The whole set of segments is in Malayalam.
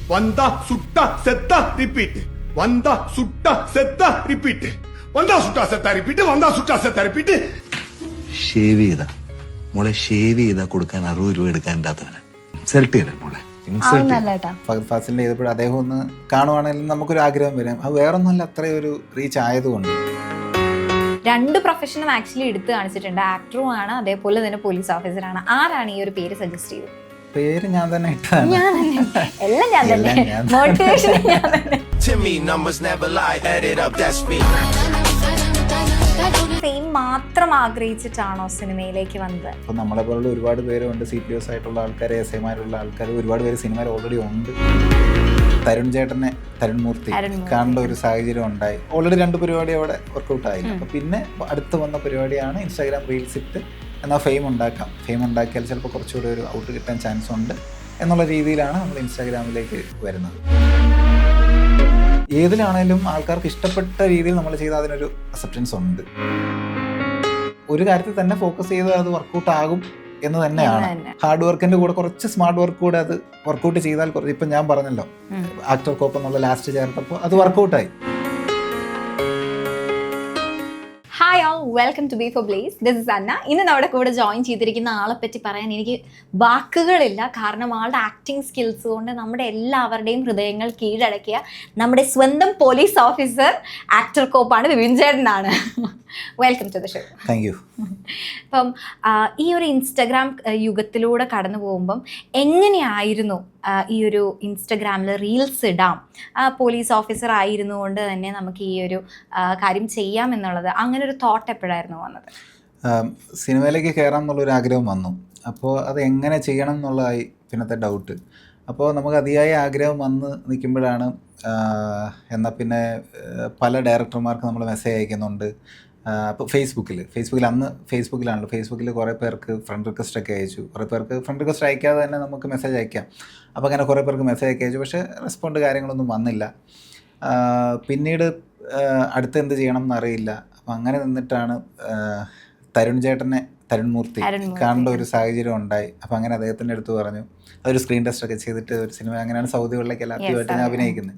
വന്താ സുട്ട സെത്ത റിപ്പീറ്റ്, വന്താ സുട്ട സെത്ത റിപ്പീറ്റ്, വന്താ സുട്ട സെത്ത റിപ്പീറ്റ്, വന്താ സുട്ട സെത്ത റിപ്പീറ്റ്. ഷേവ് ചെയ്താ മോളെ, ഷേവ് ചെയ്താ കൊടുക്കാൻ 60 രൂപ എടുക്കാൻ ഉണ്ടാത്തവന് ഇൻസൾട്ട് ചെയ്തേ മോളെ. ഫഹദ് ഫാസിലിന്റെ ചെയ്തപ്പോൾ അദ്ദേഹം ഒന്ന് കാണുവാണെങ്കിൽ നമുക്കൊരു ആഗ്രഹം വരാം. അത് വേറൊന്നുമല്ല, അത്രയും ഒരു റീച്ച് ആയതുകൊണ്ട്. 2 പ്രൊഫഷനും ആക്ച്വലി എടുത്ത് കാണിച്ചിട്ടുണ്ട്. ആക്ടറും ആണ്, അതേപോലെ തന്നെ പോലീസ് ഓഫീസറാണ്. ആരാണ് ഈ ഒരു പേര് സജസ്റ്റ് ചെയ്തത്? പേര് ഞാൻ തന്നെ ഇട്ടതാണ്. ഞാൻ തന്നെ, എല്ലാം ഞാൻ തന്നെ, മോട്ടിവേഷൻ ഞാൻ തന്നെ. ഫെയിം മാത്രം ആഗ്രഹിച്ചിട്ടാണോ സിനിമയിലേക്ക് വന്നത്? അപ്പൊ നമ്മളെ പോലുള്ള ഒരുപാട് പേരുണ്ട്, CPOs ആയിട്ടുള്ള ആൾക്കാർ, SIമാരുള്ള ആൾക്കാർ, ഒരുപാട് പേര് സിനിമയിൽ ഓൾറെഡി ഉണ്ട്. തരുൺ ചേട്ടനെ, തരുൺ മൂർത്തി കാണേണ്ട ഒരു സാഹചര്യം ഉണ്ടായി. ഓൾറെഡി 2 പരിപാടി അവിടെ വർക്കൗട്ട് ആയില്ല. അപ്പൊ പിന്നെ അടുത്ത് വന്ന പരിപാടിയാണ് ഇൻസ്റ്റാഗ്രാം റീൽസ് ഇട്ട് എന്നാൽ ഫെയിം ഉണ്ടാക്കാം, ഫെയിം ഉണ്ടാക്കിയാൽ ചിലപ്പോൾ കുറച്ചുകൂടി ഒരു ഔട്ട് കിട്ടാൻ ചാൻസ് ഉണ്ട് എന്നുള്ള രീതിയിലാണ് നമ്മൾ ഇൻസ്റ്റാഗ്രാമിലേക്ക് വരുന്നത്. ഏതിലാണേലും ആൾക്കാർക്ക് ഇഷ്ടപ്പെട്ട രീതിയിൽ നമ്മൾ ചെയ്താൽ അതിനൊരു അക്സെപ്റ്റൻസ് ഉണ്ട്. ഒരു കാര്യത്തിൽ തന്നെ ഫോക്കസ് ചെയ്ത് അത് വർക്കൗട്ട് ആകും എന്ന് തന്നെയാണ്. ഹാർഡ് വർക്കിന്റെ കൂടെ കുറച്ച് സ്മാർട്ട് വർക്ക് കൂടെ അത് വർക്കൗട്ട് ചെയ്താൽ ഇപ്പം ഞാൻ പറഞ്ഞല്ലോ, ആക്ടർക്കൊപ്പം എന്നുള്ള ലാസ്റ്റ് ചേർത്തപ്പോൾ അത് വർക്കൗട്ടായി. Hi all, welcome to B for blaze. This is Anna. ഇന്ന് നമ്മുടെ കൂടെ ജോയിൻ ചെയ്തിരിക്കുന്ന ആളെ പറ്റി പറയാൻ എനിക്ക് വാക്കുകളില്ല. കാരണം ആളുടെ ആക്ടിങ് സ്കിൽസ് കൊണ്ട് നമ്മുടെ എല്ലാവരുടെയും ഹൃദയങ്ങൾ കീഴടക്കിയ നമ്മുടെ സ്വന്തം പോലീസ് ഓഫീസർ ആക്ടർ കോപ്പാണ്, വിപിൻ ചേട്ടനാണ്. Welcome to the show. Thank you. അപ്പം ഈ ഒരു ഇൻസ്റ്റഗ്രാം യുഗത്തിലൂടെ കടന്നു പോകുമ്പം എങ്ങനെയായിരുന്നു ഈ ഒരു ഇൻസ്റ്റഗ്രാമിൽ റീൽസ് ഇടാം, പോലീസ് ഓഫീസർ ആയിരുന്നുകൊണ്ട് തന്നെ നമുക്ക് ഈ ഒരു കാര്യം ചെയ്യാം എന്നുള്ളത്, അങ്ങനെ ഒരു തോട്ട് എപ്പോഴായിരുന്നു വന്നത്? സിനിമയിലേക്ക് കയറാം എന്നുള്ളൊരു ആഗ്രഹം വന്നു. അപ്പോൾ അത് എങ്ങനെ ചെയ്യണം എന്നുള്ളതായി പിന്നത്തെ ഡൗട്ട്. അപ്പോൾ നമുക്ക് അതിയായ ആഗ്രഹം വന്ന് നിൽക്കുമ്പോഴാണ് എന്നാൽ പിന്നെ പല ഡയറക്ടർമാർക്ക് നമ്മൾ മെസ്സേജ് അയക്കുന്നുണ്ട്. അപ്പോൾ ഫേസ്ബുക്കിലാണല്ലോ, ഫേസ്ബുക്കിൽ കുറേ പേർക്ക് ഫ്രണ്ട് റിക്വസ്റ്റ് ഒക്കെ അയച്ചു. കുറേ പേർക്ക് ഫ്രണ്ട് റിക്വസ്റ്റ് അയക്കാതെ തന്നെ നമുക്ക് മെസ്സേജ് അയക്കാം. അപ്പോൾ അങ്ങനെ കുറേ പേർക്ക് മെസ്സേജ് ഒക്കെ അയച്ചു, പക്ഷേ റെസ്പോണ്ട് കാര്യങ്ങളൊന്നും വന്നില്ല. പിന്നീട് അടുത്ത് എന്ത് ചെയ്യണം എന്നറിയില്ല. അപ്പം അങ്ങനെ നിന്നിട്ടാണ് തരുൺ മൂർത്തി കാണേണ്ട ഒരു സാഹചര്യം ഉണ്ടായി. അപ്പം അങ്ങനെ അദ്ദേഹത്തിൻ്റെ അടുത്ത് പറഞ്ഞു, അതൊരു സ്ക്രീൻ ടെസ്റ്റ് ഒക്കെ ചെയ്തിട്ട് ഒരു സിനിമ, അങ്ങനെയാണ് സൗദികളിലേക്ക് ആദ്യമായിട്ട് ഞാൻ അഭിനയിക്കുന്നത്.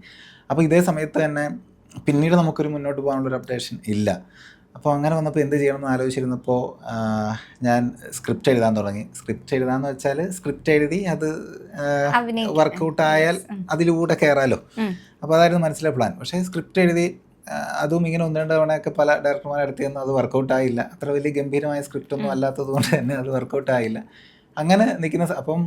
അപ്പോൾ ഇതേ സമയത്ത് തന്നെ പിന്നീട് നമുക്കൊരു മുന്നോട്ട് പോകാനുള്ളൊരു അപ്ഡേഷൻ ഇല്ല. അപ്പോൾ അങ്ങനെ വന്നപ്പോൾ എന്ത് ചെയ്യണം എന്ന് ആലോചിച്ചിരുന്നപ്പോൾ ഞാൻ സ്ക്രിപ്റ്റ് എഴുതാൻ തുടങ്ങി. സ്ക്രിപ്റ്റ് എഴുതാന്ന് വെച്ചാൽ സ്ക്രിപ്റ്റ് എഴുതി അത് വർക്കൗട്ട് ആയാൽ അതിലൂടെ കയറാമല്ലോ. അപ്പോൾ അതായിരുന്നു മനസ്സിലെ പ്ലാൻ. പക്ഷേ സ്ക്രിപ്റ്റ് എഴുതി അതും ഇങ്ങനെ 1-2 തവണയൊക്കെ പല ഡയറക്ടർമാരെ അടുത്ത് നിന്ന് അത് വർക്കൗട്ട് ആയില്ല. അത്ര വലിയ ഗംഭീരമായ സ്ക്രിപ്റ്റൊന്നും അല്ലാത്തത് കൊണ്ട് തന്നെ അത് വർക്കൗട്ട് ആയില്ല. അങ്ങനെ നിൽക്കുന്ന അപ്പം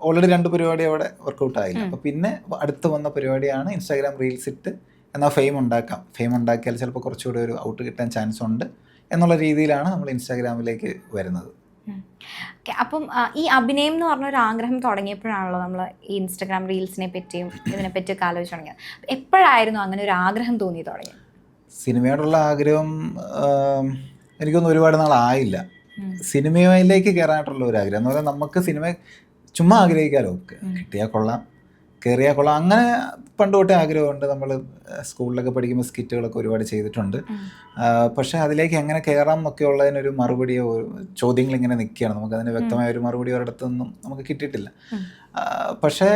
ഓൾറെഡി 2 പരിപാടി അവിടെ വർക്കൗട്ട് ആയില്ല. അപ്പോൾ പിന്നെ അടുത്ത് വന്ന പരിപാടിയാണ് ഇൻസ്റ്റാഗ്രാം റീൽസ് ഇട്ട് എന്നാൽ ഫെയിം ഉണ്ടാക്കാം, ഫെയിം ഉണ്ടാക്കിയാൽ ചിലപ്പോൾ കുറച്ചുകൂടി ഒരു ഔട്ട് കിട്ടാൻ ചാൻസ് ഉണ്ട് എന്നുള്ള രീതിയിലാണ് നമ്മൾ ഇൻസ്റ്റാഗ്രാമിലേക്ക് വരുന്നത്. ഓക്കെ. അപ്പം ഈ അഭിനയം എന്ന് പറഞ്ഞൊരു ആഗ്രഹം തുടങ്ങിയപ്പോഴാണല്ലോ നമ്മൾ ഈ ഇൻസ്റ്റാഗ്രാം റീൽസിനെ പറ്റിയും ഇതിനെപ്പറ്റിയൊക്കെ ആലോചിച്ച് തുടങ്ങിയത്. എപ്പോഴായിരുന്നു അങ്ങനെ ഒരു ആഗ്രഹം തോന്നി തുടങ്ങിയത്? സിനിമയോടുള്ള ആഗ്രഹം എനിക്കൊന്നും ഒരുപാട് നാളായില്ല. സിനിമയിലേക്ക് കയറാനായിട്ടുള്ള ഒരു ആഗ്രഹം എന്ന് പറഞ്ഞാൽ നമുക്ക് സിനിമ ചുമ്മാ ആഗ്രഹിക്കാമല്ലോ, കിട്ടിയാൽ കൊള്ളാം, കയറിയാൽ കൊള്ളാം, അങ്ങനെ പണ്ട് തൊട്ടേ ആഗ്രഹമുണ്ട്. നമ്മൾ സ്കൂളിലൊക്കെ പഠിക്കുമ്പോൾ സ്കിറ്റുകളൊക്കെ ഒരുപാട് ചെയ്തിട്ടുണ്ട്. പക്ഷേ അതിലേക്ക് എങ്ങനെ കയറാം എന്നൊക്കെ ഉള്ളതിനൊരു മറുപടിയോ ചോദ്യങ്ങൾ ഇങ്ങനെ നിൽക്കുകയാണ്. നമുക്കതിന് വ്യക്തമായ ഒരു മറുപടി ഒരിടത്തൊന്നും നമുക്ക് കിട്ടിയിട്ടില്ല. പക്ഷേ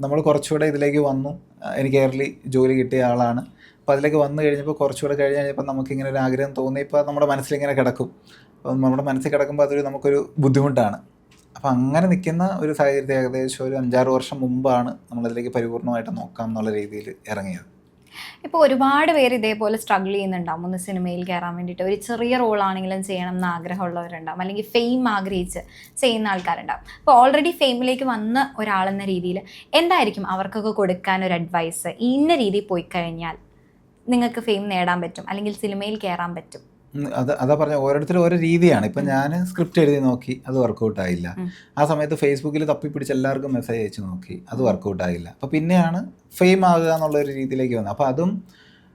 നമ്മൾ കുറച്ചുകൂടെ ഇതിലേക്ക് വന്നു. എനിക്ക് എയർലി ജോലി കിട്ടിയ ആളാണ്. അപ്പോൾ അതിലേക്ക് വന്നു കഴിഞ്ഞപ്പോൾ കുറച്ചുകൂടെ കഴിഞ്ഞപ്പോൾ നമുക്കിങ്ങനെ ഒരു ആഗ്രഹം തോന്നിയപ്പോൾ നമ്മുടെ മനസ്സിലിങ്ങനെ കിടക്കും. അപ്പം നമ്മുടെ മനസ്സിൽ കിടക്കുമ്പോൾ അതൊരു നമുക്കൊരു ബുദ്ധിമുട്ടാണ്. അപ്പോൾ അങ്ങനെ നിൽക്കുന്ന ഒരു സാഹചര്യത്തിൽ ഏകദേശം ഒരു 5-6 വർഷം മുമ്പാണ് നമ്മളതിലേക്ക് പരിപൂർണമായിട്ട് നോക്കാം എന്നുള്ള രീതിയിൽ ഇറങ്ങിയത്. ഇപ്പോൾ ഒരുപാട് പേര് ഇതേപോലെ സ്ട്രഗിൾ ചെയ്യുന്നുണ്ടാവും. ഒന്ന് സിനിമയിൽ കയറാൻ വേണ്ടിയിട്ട് ഒരു ചെറിയ റോളാണെങ്കിലും ചെയ്യണം എന്ന് ആഗ്രഹമുള്ളവരുണ്ടാവും, അല്ലെങ്കിൽ ഫെയിം ആഗ്രഹിച്ച് ചെയ്യുന്ന ആൾക്കാരുണ്ടാവും. അപ്പോൾ ഓൾറെഡി ഫെയിമിലേക്ക് വന്ന ഒരാളെന്ന രീതിയിൽ എന്തായിരിക്കും അവർക്കൊക്കെ കൊടുക്കാൻ ഒരു അഡ്വൈസ്? ഇന്ന രീതിയിൽ പോയി കഴിഞ്ഞാൽ നിങ്ങൾക്ക് ഫെയിം നേടാൻ പറ്റും, അല്ലെങ്കിൽ സിനിമയിൽ കയറാൻ പറ്റും. അതാ പറഞ്ഞ ഓരോരുത്തരും ഓരോ രീതിയാണ്. ഇപ്പം ഞാൻ സ്ക്രിപ്റ്റ് എഴുതി നോക്കി, അത് വർക്കൗട്ട് ആയില്ല. ആ സമയത്ത് ഫേസ്ബുക്കിൽ തപ്പിപ്പിടിച്ച് എല്ലാവർക്കും മെസ്സേജ് അയച്ച് നോക്കി, അത് വർക്കൗട്ട് ആയില്ല. അപ്പോൾ പിന്നെയാണ് ഫെയിം ആകുക എന്നുള്ളൊരു രീതിയിലേക്ക് വന്നത്. അപ്പോൾ അതും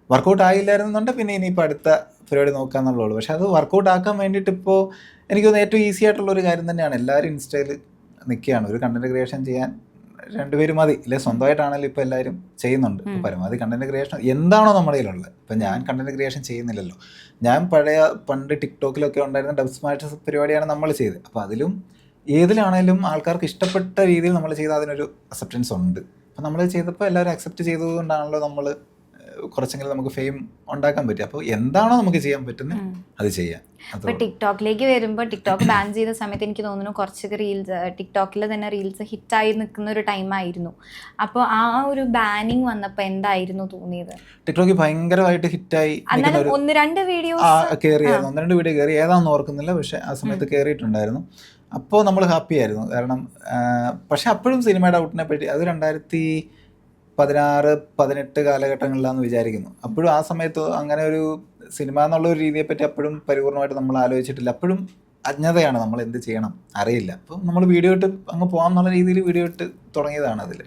വർക്കൗട്ട് ആയില്ലായിരുന്നുണ്ടെങ്കിൽ പിന്നെ ഇനിയിപ്പോൾ അടുത്ത പരിപാടി നോക്കാമെന്നുള്ളൂ. പക്ഷേ അത് വർക്കൗട്ട് ആക്കാൻ വേണ്ടിയിട്ട് ഇപ്പോൾ എനിക്ക് തോന്നുന്നു ഏറ്റവും ഈസി ആയിട്ടുള്ളൊരു കാര്യം തന്നെയാണ്. എല്ലാവരും ഇൻസ്റ്റയിൽ നിൽക്കുകയാണ്. ഒരു കണ്ടന്റ് ക്രിയേഷൻ ചെയ്യാൻ 2 പേര് മതി, ഇല്ലെ സ്വന്തമായിട്ടാണെങ്കിലും ഇപ്പോൾ എല്ലാവരും ചെയ്യുന്നുണ്ട്. ഇപ്പോൾ പരമാവധി കണ്ടന്റ് ക്രിയേഷൻ എന്താണോ നമ്മുടെ കയ്യിലുള്ളത്. ഇപ്പം ഞാൻ കണ്ടന്റ് ക്രിയേഷൻ ചെയ്യുന്നില്ലല്ലോ. ഞാൻ പണ്ട് ടിക്ടോക്കിലൊക്കെ ഉണ്ടായിരുന്ന ഡബ് സ്മാഷ് പരിപാടിയാണ് നമ്മൾ ചെയ്തത്. അപ്പോൾ അതിലും ഏതിലാണേലും ആൾക്കാർക്ക് ഇഷ്ടപ്പെട്ട രീതിയിൽ നമ്മൾ ചെയ്താൽ അതിനൊരു അക്സെപ്റ്റൻസ് ഉണ്ട്. അപ്പം നമ്മൾ ചെയ്തപ്പോൾ എല്ലാവരും അക്സെപ്റ്റ് ചെയ്തതുകൊണ്ടാണല്ലോ നമ്മൾ കുറച്ചെങ്കിലും നമുക്ക് ഫെയിം ഉണ്ടാക്കാൻ പറ്റും. അപ്പോൾ എന്താണോ നമുക്ക് ചെയ്യാൻ പറ്റുന്നത് അത് ചെയ്യാം. അപ്പോൾ ടിക്ടോക്കിലേക്ക് വരുമ്പോൾ ടിക്ടോക്ക് ബാൻ ചെയ്ത സമയത്ത് എനിക്ക് തോന്നുന്നു കുറച്ചൊക്കെ റീൽസ് ടിക്ടോക്കിൽ തന്നെ റീൽസ് ഹിറ്റായി നിൽക്കുന്ന ഒരു ടൈമായിരുന്നു. അപ്പോൾ ആ ഒരു ബാനിങ് വന്നപ്പോൾ എന്തായിരുന്നു തോന്നിയത്? ടിക്ടോക്ക് ഭയങ്കരമായിട്ട് ഹിറ്റായി ഒന്ന് രണ്ട് വീഡിയോസ് കയറിയായിരുന്നു, 1-2 വീഡിയോ കയറി, ഏതാണെന്ന് ഓർക്കുന്നില്ല, പക്ഷെ ആ സമയത്ത് കയറിയിട്ടുണ്ടായിരുന്നു. അപ്പോൾ നമ്മൾ ഹാപ്പി ആയിരുന്നു. കാരണം പക്ഷെ അപ്പോഴും സിനിമയുടെ ഔട്ടിനെ പറ്റി അത് 2016-18 കാലഘട്ടങ്ങളിലാണെന്ന് വിചാരിക്കുന്നു. അപ്പോഴും ആ സമയത്ത് അങ്ങനെ ഒരു സിനിമ എന്നുള്ള ഒരു രീതിയെ പറ്റി അപ്പോഴും പരിപൂർണമായിട്ട് നമ്മൾ ആലോചിച്ചിട്ടില്ല. അപ്പോഴും അജ്ഞതയാണ്, നമ്മൾ എന്ത് ചെയ്യണം അറിയില്ല. അപ്പം നമ്മൾ വീഡിയോ ഇട്ട് അങ്ങ് പോകാം എന്നുള്ള രീതിയിൽ വീഡിയോ ഇട്ട് തുടങ്ങിയതാണ് അതിൽ.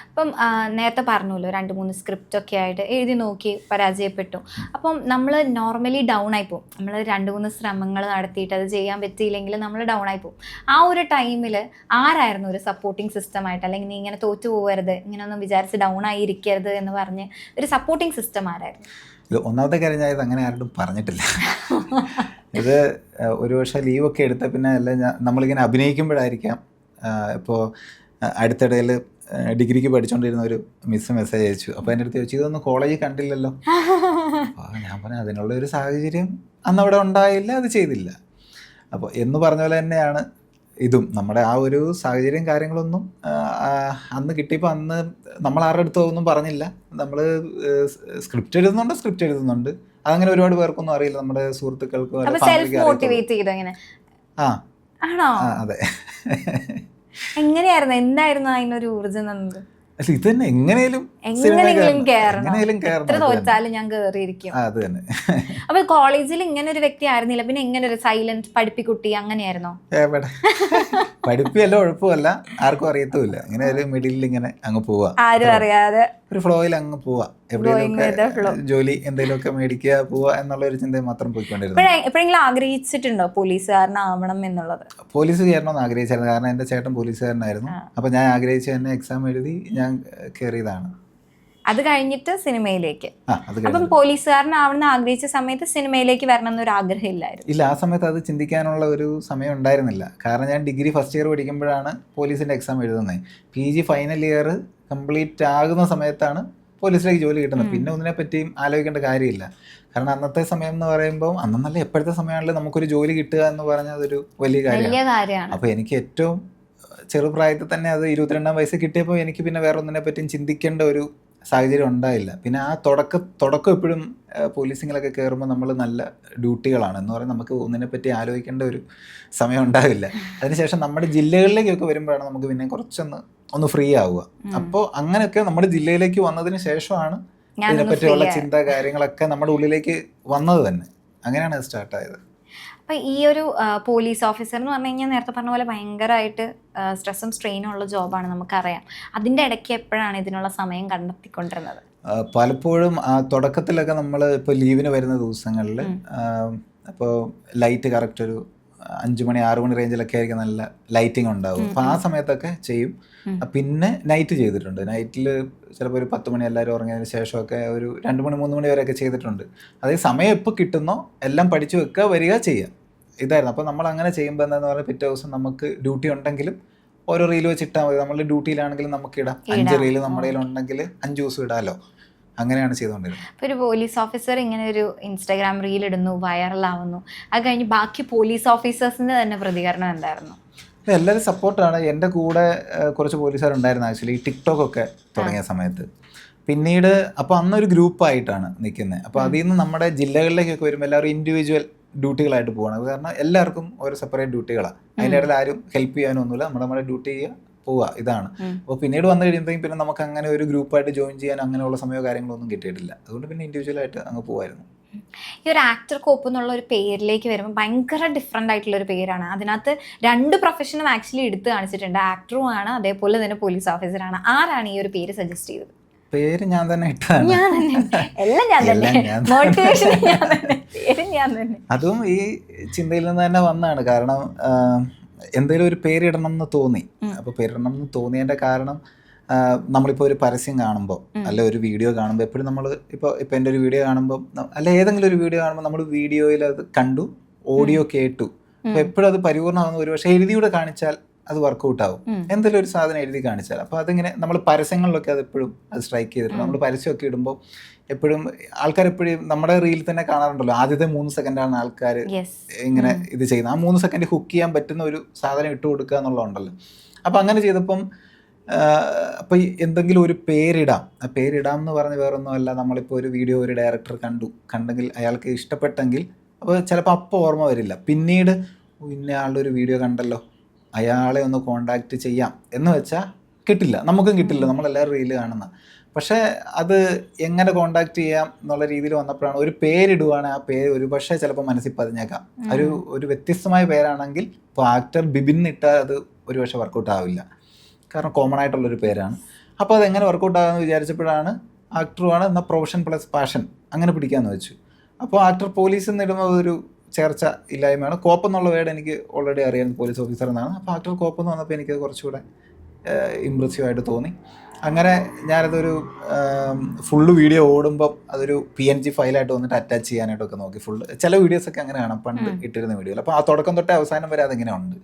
അപ്പം നേരത്തെ പറഞ്ഞല്ലോ 2-3 സ്ക്രിപ്റ്റൊക്കെ ആയിട്ട് എഴുതി നോക്കി പരാജയപ്പെട്ടു. അപ്പം നമ്മൾ നോർമലി ഡൗൺ ആയി പോകും. നമ്മൾ 2-3 ശ്രമങ്ങൾ നടത്തിയിട്ട് അത് ചെയ്യാൻ പറ്റിയില്ലെങ്കിൽ നമ്മൾ ഡൗൺ ആയി പോകും. ആ ഒരു ടൈമിൽ ആരായിരുന്നു ഒരു സപ്പോർട്ടിങ് സിസ്റ്റമായിട്ട്, അല്ലെങ്കിൽ നീ ഇങ്ങനെ തോറ്റു പോകരുത്, ഇങ്ങനെയൊന്നും വിചാരിച്ച് ഡൗൺ ആയി ഇരിക്കരുത് എന്ന് പറഞ്ഞ് ഒരു സപ്പോർട്ടിങ് സിസ്റ്റം ആരായിരുന്നു? ഇത് ഒന്നാമത്തെ കാര്യം ഞാൻ ഇത് അങ്ങനെ ആരോടും പറഞ്ഞിട്ടില്ല. ഇത് ഒരു പക്ഷേ ലീവൊക്കെ എടുത്ത പിന്നെ അല്ല നമ്മളിങ്ങനെ അഭിനയിക്കുമ്പോഴായിരിക്കാം. ഇപ്പോൾ അടുത്തിടയിൽ ഡിഗ്രിക്ക് പഠിച്ചുകൊണ്ടിരുന്ന ഒരു മിസ് മെസ്സേജ് അയച്ചു. അപ്പോൾ എൻ്റെ അടുത്ത് ചോദിച്ചു, ഇതൊന്നും കോളേജിൽ കണ്ടില്ലല്ലോ. അപ്പോൾ ഞാൻ പറഞ്ഞു അതിനുള്ള ഒരു സാഹചര്യം അന്നവിടെ ഉണ്ടായില്ല, അത് ചെയ്തില്ല. അപ്പോൾ എന്ന് പറഞ്ഞ പോലെ തന്നെയാണ് ഇതും. നമ്മുടെ ആ ഒരു സാഹചര്യം കാര്യങ്ങളൊന്നും അന്ന് കിട്ടിയപ്പോൾ അന്ന് നമ്മൾ ആരുടെ അടുത്തോ ഒന്നും പറഞ്ഞില്ല. നമ്മൾ സ്ക്രിപ്റ്റ് എഴുതുന്നുണ്ട്. അതങ്ങനെ ഒരുപാട് പേർക്കൊന്നും അറിയില്ല, നമ്മുടെ സുഹൃത്തുക്കൾക്കോ അതെ. എങ്ങനെയായിരുന്നു, എന്തായിരുന്നു അതിനൊരു ഊർജ്ജം? അല്ല ഇത് തന്നെ എങ്ങനെയും തോറ്റാലും ഞാൻ കേറിയിരിക്കും. അത് തന്നെ. അപ്പൊ കോളേജിൽ ഇങ്ങനെ ഒരു വ്യക്തി ആയിരുന്നില്ല, പിന്നെ എങ്ങനെ ഒരു സൈലന്റ് പഠിപ്പിക്കുട്ടി അങ്ങനെയായിരുന്നോ? പഠിപ്പല്ല ഉഴപ്പമല്ല, ആർക്കും അറിയത്തുമില്ല. ഇങ്ങനെ ഒരു മിഡിലിൽ ഇങ്ങനെ അങ്ങ് പോവാ, ആരും അറിയാതെ ഒരു ഫ്ലോയിൽ അങ്ങ് പോവാ, എവിടെയെങ്കിലുമൊക്കെ ജോലി എന്തെങ്കിലുമൊക്കെ മേടിക്കുക പോവാ എന്നുള്ള ഒരു ചിന്ത മാത്രം പോയിക്കൊണ്ടിരുന്നു. എപ്പോഴെങ്കിലും ആഗ്രഹിച്ചിട്ടുണ്ടോ പോലീസുകാരനാവണം എന്നുള്ളത്? പോലീസ് കയറണമെന്ന് ആഗ്രഹിച്ചായിരുന്നു. കാരണം എൻ്റെ ചേട്ടൻ പോലീസുകാരനായിരുന്നു. അപ്പൊ ഞാൻ ആഗ്രഹിച്ച് തന്നെ എക്സാം എഴുതി ഞാൻ കയറിയതാണ്. അത് കഴിഞ്ഞിട്ട് സിനിമയിലേക്ക്. അപ്പം പോലീസുകാരനാവണമെന്ന് ആഗ്രഹിച്ച സമയത്ത് സിനിമയിലേക്ക് വരണം എന്നൊരു ആഗ്രഹം ഇല്ലായിരുന്നു? ഇല്ല, ആ സമയത്ത് അത് ചിന്തിക്കാനുള്ള ഒരു സമയം ഉണ്ടായിരുന്നില്ല. കാരണം ഞാൻ ഡിഗ്രി ഫസ്റ്റ് ഇയർ പഠിക്കുമ്പോഴാണ് പോലീസിൻ്റെ എക്സാം എഴുതുന്നത്. PG ഫൈനൽ ഇയർ കംപ്ലീറ്റ് ആകുന്ന സമയത്താണ് പോലീസിലേക്ക് ജോലി കിട്ടുന്നത്. പിന്നെ ഒന്നിനെ പറ്റിയും ആലോചിക്കേണ്ട കാര്യമില്ല. കാരണം അന്നത്തെ സമയം എന്ന് പറയുമ്പോൾ അന്നല്ല എപ്പോഴത്തെ സമയമാണെങ്കിലും നമുക്കൊരു ജോലി കിട്ടുക എന്ന് പറഞ്ഞാൽ അതൊരു വലിയ കാര്യമാണ്. അപ്പോൾ എനിക്ക് ഏറ്റവും ചെറുപ്രായത്തിൽ തന്നെ അത് 22-ാം വയസ്സ് കിട്ടിയപ്പോൾ എനിക്ക് പിന്നെ വേറെ ഒന്നിനെ പറ്റിയും ചിന്തിക്കേണ്ട ഒരു സാഹചര്യം ഉണ്ടായില്ല. പിന്നെ ആ തുടക്കം എപ്പോഴും പോലീസിങ്ങിലൊക്കെ കയറുമ്പോൾ നമ്മൾ നല്ല ഡ്യൂട്ടികളാണ് എന്ന് പറയുന്നത്, നമുക്ക് ഒന്നിനെ പറ്റി ആലോചിക്കേണ്ട ഒരു സമയം ഉണ്ടാവില്ല. അതിനുശേഷം നമ്മുടെ ജില്ലകളിലേക്കൊക്കെ വരുമ്പോഴാണ് നമുക്ക് പിന്നെ കുറച്ചൊന്ന് ഫ്രീ ആവുക. അപ്പോൾ അങ്ങനെയൊക്കെ നമ്മുടെ ജില്ലയിലേക്ക് വന്നതിന് ശേഷമാണ് ഇതിനെപ്പറ്റിയുള്ള ചിന്ത കാര്യങ്ങളൊക്കെ നമ്മുടെ ഉള്ളിലേക്ക് വന്നത് തന്നെ. അങ്ങനെയാണ് അത് സ്റ്റാർട്ടായത്. അപ്പം ഈ ഒരു പോലീസ് ഓഫീസർ എന്ന് പറഞ്ഞു കഴിഞ്ഞാൽ നേരത്തെ പറഞ്ഞ പോലെ ഭയങ്കരമായിട്ട് സ്ട്രെസ്സും സ്ട്രെയിനും ഉള്ള ജോബാണ്, നമുക്കറിയാം. അതിൻ്റെ ഇടയ്ക്ക് എപ്പോഴാണ് ഇതിനുള്ള സമയം കണ്ടെത്തിക്കൊണ്ടിരുന്നത്? പലപ്പോഴും തുടക്കത്തിലൊക്കെ നമ്മൾ ഇപ്പോൾ ലീവിന് വരുന്ന ദിവസങ്ങളിൽ അപ്പോൾ ലൈറ്റ് കറക്റ്റ് ഒരു 5 മണി 6 മണി റേഞ്ചിലൊക്കെ ആയിരിക്കും നല്ല ലൈറ്റിംഗ് ഉണ്ടാവും. അപ്പോൾ ആ സമയത്തൊക്കെ ചെയ്യും. പിന്നെ നൈറ്റ് ചെയ്തിട്ടുണ്ട്. നൈറ്റിൽ ചിലപ്പോൾ ഒരു 10 മണി എല്ലാവരും ഉറങ്ങിയതിന് ശേഷമൊക്കെ ഒരു 2 മണി 3 മണി വരെയൊക്കെ ചെയ്തിട്ടുണ്ട്. അതേ സമയം എപ്പോൾ കിട്ടുന്നോ എല്ലാം പഠിച്ചു വെക്കുക, വരിക, ചെയ്യുക, ഇതായിരുന്നു. അപ്പോൾ നമ്മൾ അങ്ങനെ ചെയ്യുമ്പോൾ എന്താണെന്ന് പറഞ്ഞാൽ പിറ്റേ ദിവസം നമുക്ക് ഡ്യൂട്ടി ഉണ്ടെങ്കിലും ഓരോ റീൽ വെച്ചിട്ടാൽ മതി. നമ്മൾ ഡ്യൂട്ടിയിലാണെങ്കിലും നമുക്ക് ഇടാം. 5 റീൽ നമ്മുടെ കയ്യിലുണ്ടെങ്കിൽ 5 ദിവസം ഇടാമല്ലോ. അങ്ങനെയാണ് ചെയ്തുകൊണ്ടിരുന്നത്. ഇപ്പോൾ ഒരു പോലീസ് ഓഫീസർ ഇങ്ങനെ ഒരു ഇൻസ്റ്റാഗ്രാം റീൽ ഇടുന്നു, വൈറലാവുന്നു, അത് കഴിഞ്ഞ് ബാക്കി പോലീസ് ഓഫീസേഴ്സിൻ്റെ തന്നെ പ്രതികരണം എന്തായിരുന്നു? എല്ലാവരും സപ്പോർട്ടാണ്. എൻ്റെ കൂടെ കുറച്ച് പോലീസുകാരുണ്ടായിരുന്നു ആക്ച്വലി ടിക്ടോക്കൊക്കെ തുടങ്ങിയ സമയത്ത്. പിന്നീട് അപ്പോൾ അന്നൊരു ഗ്രൂപ്പായിട്ടാണ് നിൽക്കുന്നത്. അപ്പോൾ അതിൽ നിന്ന് നമ്മുടെ ജില്ലകളിലേക്കൊക്കെ വരുമ്പോൾ എല്ലാവരും ഇൻഡിവിജ്വൽ ഡ്യൂട്ടികളായിട്ട് പോകണം. അത് കാരണം എല്ലാവർക്കും ഓരോ സെപ്പറേറ്റ് ഡ്യൂട്ടികളാണ്. അതിൻ്റെ ഇടയിൽ ആരും ഹെൽപ്പ് ചെയ്യാനൊന്നുമില്ല, നമ്മുടെ ഡ്യൂട്ടി ചെയ്യുക, പോവുക, ഇതാണ്. അപ്പോൾ പിന്നീട് വന്നു കഴിയുമ്പോഴേക്കും പിന്നെ നമുക്ക് അങ്ങനെ ഒരു ഗ്രൂപ്പായിട്ട് ജോയിൻ ചെയ്യാൻ അങ്ങനെയുള്ള സമയമോ കാര്യങ്ങളൊന്നും കിട്ടിയിട്ടില്ല. അതുകൊണ്ട് പിന്നെ ഇൻഡിവിജ്വലായിട്ട് അങ്ങ് പോവായിരുന്നു. ഈ ഒരു ആക്ടർ കോപ്പ് എന്നുള്ള ഒരു പേരിലേക്ക് വരുമ്പോൾ ഭയങ്കര ഡിഫറെൻ്റ് ആയിട്ടുള്ളൊരു പേരാണ്. അതിനകത്ത് 2 പ്രൊഫഷനും ആക്ച്വലി എടുത്ത് കാണിച്ചിട്ടുണ്ട്. ആക്ടറും ആണ്, അതേപോലെ തന്നെ പോലീസ് ഓഫീസറാണ്. ആരാണ് ഈ ഒരു പേര് സജസ്റ്റ് ചെയ്തത്? പേര് ഞാൻ തന്നെ ഇട്ടതാണ്. അതും ഈ ചിന്തയിൽ നിന്ന് തന്നെ വന്നതാണ്. കാരണം എന്തെങ്കിലും ഒരു പേരിടണം എന്ന് തോന്നി. അപ്പോൾ പേരിടണം എന്ന് തോന്നിയതിൻ്റെ കാരണം നമ്മളിപ്പോൾ ഒരു പരസ്യം കാണുമ്പോൾ അല്ല ഒരു വീഡിയോ കാണുമ്പോൾ എപ്പോഴും നമ്മൾ ഇപ്പോൾ എൻ്റെ ഒരു വീഡിയോ കാണുമ്പോൾ അല്ല ഏതെങ്കിലും ഒരു വീഡിയോ കാണുമ്പോൾ നമ്മൾ വീഡിയോയിൽ അത് കണ്ടു, ഓഡിയോ കേട്ടു, അപ്പൊ എപ്പോഴും അത് പരിപൂർണ്ണമാകുന്ന ഒരു പക്ഷേ എഴുതിയൂടെ കാണിച്ചാൽ അത് വർക്കൗട്ട് ആവും. എന്തെങ്കിലും ഒരു സാധനം എഴുതി കാണിച്ചാൽ അപ്പോൾ അതിങ്ങനെ നമ്മൾ പരസ്യങ്ങളിലൊക്കെ അത് എപ്പോഴും അത് സ്ട്രൈക്ക് ചെയ്തിട്ടുണ്ട്. നമ്മൾ പരസ്യമൊക്കെ ഇടുമ്പോൾ എപ്പോഴും ആൾക്കാർ എപ്പോഴും നമ്മുടെ റീലിൽ തന്നെ കാണാറുണ്ടല്ലോ, ആദ്യത്തെ 3 സെക്കൻഡാണ് ആൾക്കാർ ഇങ്ങനെ ഇത് ചെയ്യുന്നത്. ആ 3 സെക്കൻഡ് ഹുക്ക് ചെയ്യാൻ പറ്റുന്ന ഒരു സാധനം ഇട്ട് കൊടുക്കുക എന്നുള്ളതുണ്ടല്ലോ. അപ്പം അങ്ങനെ ചെയ്തപ്പം അപ്പോൾ എന്തെങ്കിലും ഒരു പേരിടാം. ആ പേരിടാം എന്ന് പറഞ്ഞ് വേറൊന്നുമല്ല, നമ്മളിപ്പോൾ ഒരു വീഡിയോ ഒരു ഡയറക്ടർ കണ്ടെങ്കിൽ അയാൾക്ക് ഇഷ്ടപ്പെട്ടെങ്കിൽ അപ്പോൾ ചിലപ്പോൾ അപ്പോൾ ഓർമ്മ വരില്ല, പിന്നീട് ഇന്നയാളുടെ ഒരു വീഡിയോ കണ്ടല്ലോ അയാളെ ഒന്ന് കോണ്ടാക്ട് ചെയ്യാം എന്ന് വെച്ചാൽ കിട്ടില്ല, നമുക്കും കിട്ടില്ല, നമ്മളെല്ലാവരും റീല് കാണുന്ന. പക്ഷേ അത് എങ്ങനെ കോണ്ടാക്ട് ചെയ്യാം എന്നുള്ള രീതിയിൽ വന്നപ്പോഴാണ് ഒരു പേരിടുവാണ്, ആ പേര് ഒരു പക്ഷേ ചിലപ്പോൾ മനസ്സിൽ പതിഞ്ഞേക്കാം. ഒരു വ്യത്യസ്തമായ പേരാണെങ്കിൽ ഇപ്പോൾ ആക്ടർ ബിബിൻ ഇട്ടാൽ അത് ഒരു പക്ഷേ വർക്കൗട്ട് ആവില്ല, കാരണം കോമൺ ആയിട്ടുള്ളൊരു പേരാണ്. അപ്പോൾ അതെങ്ങനെ വർക്കൗട്ട് ആകുമെന്ന് വിചാരിച്ചപ്പോഴാണ് ആക്ടറുമാണ് എന്നാൽ പ്രൊഫഷൻ പ്ലസ് പാഷൻ അങ്ങനെ പിടിക്കാമെന്ന് വെച്ചു. അപ്പോൾ ആക്ടർ പോലീസ് എന്നിടുമ്പോൾ അതൊരു ചേർച്ച ഇല്ലായ്മയാണ്. കോപ്പ് എന്നുള്ള വേർഡ് എനിക്ക് ഓൾറെഡി അറിയാം, പോലീസ് ഓഫീസർ എന്നാണ്. അപ്പോൾ ആക്ടർ കോപ്പ് എന്ന് വന്നപ്പോൾ എനിക്കത് കുറച്ചുകൂടെ ഇമ്പ്രസീവായിട്ട് തോന്നി. അങ്ങനെ ഞാനതൊരു ഫുള്ള് വീഡിയോ ഓടുമ്പം അതൊരു PNG ഫയലായിട്ട് വന്നിട്ട് അറ്റാച്ച് ചെയ്യാനായിട്ടൊക്കെ നോക്കി. ചില വീഡിയോസൊക്കെ അങ്ങനെയാണ് പണ്ട് ഇട്ടിരുന്ന വീഡിയോയിൽ. അപ്പോൾ ആ തുടക്കം തൊട്ടേ അവസാനം വരെ അതിങ്ങനെ ഉണ്ട്.